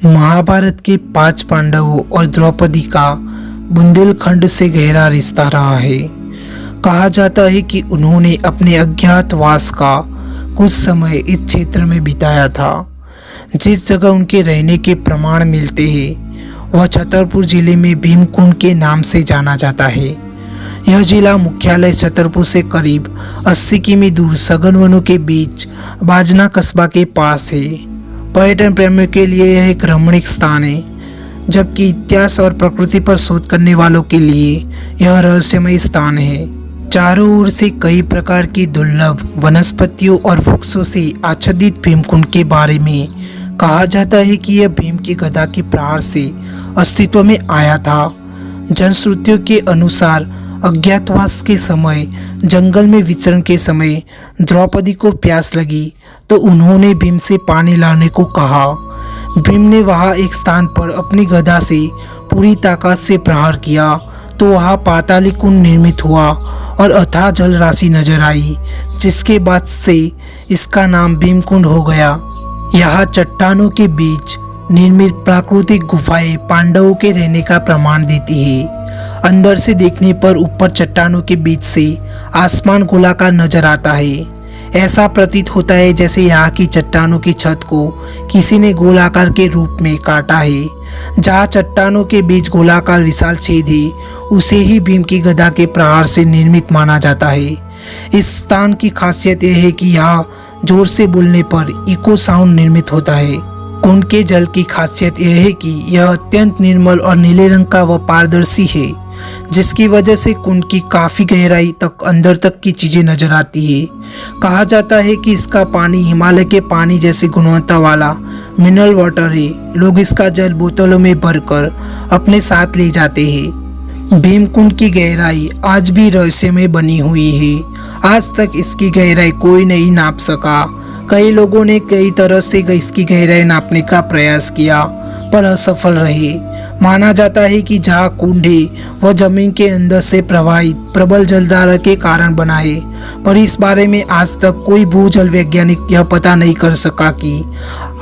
महाभारत के 5 पांडवों और द्रौपदी का बुंदेलखंड से गहरा रिश्ता रहा है। कहा जाता है कि उन्होंने अपने अज्ञातवास का कुछ समय इस क्षेत्र में बिताया था। जिस जगह उनके रहने के प्रमाण मिलते हैं वह छतरपुर जिले में भीमकुंड के नाम से जाना जाता है। यह जिला मुख्यालय छतरपुर से करीब 80 किमी दूर सघन वनों के बीच बाजना कस्बा के पास है। पर्यटन प्रेमियों के लिए यह एक रमणीक स्थान है, जबकि इतिहास और प्रकृति पर शोध करने वालों के लिए यह रहस्यमय स्थान है। चारों ओर से कई प्रकार की दुर्लभ वनस्पतियों और वृक्षों से आच्छादित भीमकुंड के बारे में कहा जाता है कि यह भीम की गदा के प्रहार से अस्तित्व में आया था। जनश्रुतियों के अनुसार अज्ञातवास के समय जंगल में विचरण के समय द्रौपदी को प्यास लगी तो उन्होंने भीम से पानी लाने को कहा। भीम ने वहां एक स्थान पर अपनी गदा से पूरी ताकत से प्रहार किया तो वहां पाताली कुंड निर्मित हुआ और अथाह जल राशि नजर आई, जिसके बाद से इसका नाम भीमकुंड हो गया। यहाँ चट्टानों के बीच निर्मित प्राकृतिक गुफाएं पांडवों के रहने का प्रमाण देती है। अंदर से देखने पर ऊपर चट्टानों के बीच से आसमान गोलाकार नजर आता है। ऐसा प्रतीत होता है जैसे यहाँ की चट्टानों की छत को किसी ने गोलाकार के रूप में काटा है। जहाँ चट्टानों के बीच गोलाकार विशाल छेद है उसे ही भीम की गदा के प्रहार से निर्मित माना जाता है। इस स्थान की खासियत यह है कि यहाँ जोर से बोलने पर इको साउंड निर्मित होता है। कुंड के जल की खासियत यह है कि यह अत्यंत निर्मल और नीले रंग का व पारदर्शी है, जिसकी वजह से कुंड की काफी गहराई तक अंदर तक की चीजें नजर आती है। कहा जाता है कि इसका पानी हिमालय के पानी जैसी गुणवत्ता वाला मिनरल वाटर है। लोग इसका जल बोतलों में भरकर अपने साथ ले जाते हैं। भीमकुंड की गहराई आज भी रहस्यमय बनी हुई है। आज तक इसकी गहराई कोई नहीं नाप सका। कई लोगों ने कई तरह से इसकी गहराई नापने का प्रयास किया पर असफल रहे। माना जाता है कि जहाँ कुंड है वह जमीन के अंदर से प्रवाहित प्रबल जलधारा के कारण बना है, पर इस बारे में आज तक कोई भूजल वैज्ञानिक यह पता नहीं कर सका कि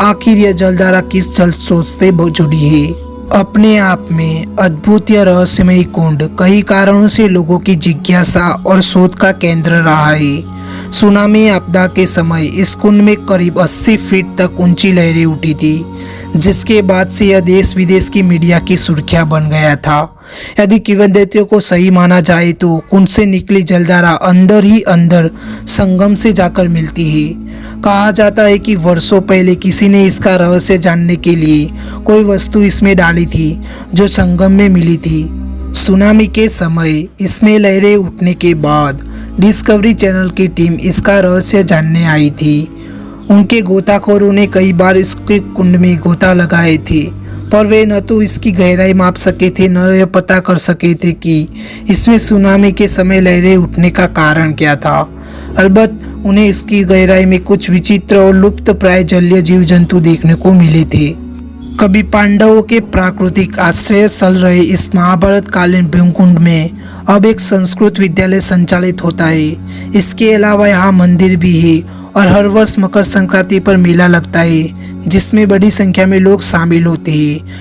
आखिर यह जलधारा किस जल स्रोत से जुड़ी है। अपने आप में अद्भुत या रहस्यमय कुंड कई कारणों से लोगों की जिज्ञासा और शोध का केंद्र रहा है। सुनामी आपदा के समय इस कुंड में करीब 80 फीट तक ऊंची लहरें उठी थी, जिसके बाद से यह देश विदेश की मीडिया की सुर्खियां बन गया था। यदि किंवदंतियों को सही माना जाए तो कुंड से निकली जलधारा अंदर ही अंदर संगम से जाकर मिलती है। कहा जाता है कि वर्षों पहले किसी ने इसका रहस्य जानने के लिए कोई वस्तु इसमें डाली थी जो संगम में मिली थी। सुनामी के समय इसमें लहरें उठने के बाद डिस्कवरी चैनल की टीम इसका रहस्य जानने आई थी। उनके गोताखोरों ने कई बार इसके कुंड में गोता लगाए थे, पर वे न तो इसकी गहराई माप सके थे न यह पता कर सके थे कि इसमें सुनामी के समय लहरें उठने का कारण क्या था। अलबत्त उन्हें इसकी गहराई में कुछ विचित्र और लुप्त प्राय जलीय जीव जंतु देखने को मिले थे। कभी पांडवों के प्राकृतिक आश्रय स्थल रहे इस महाभारत कालीन भीमकुंड में अब एक संस्कृत विद्यालय संचालित होता है। इसके अलावा यहाँ मंदिर भी है और हर वर्ष मकर संक्रांति पर मेला लगता है, जिसमें बड़ी संख्या में लोग शामिल होते हैं।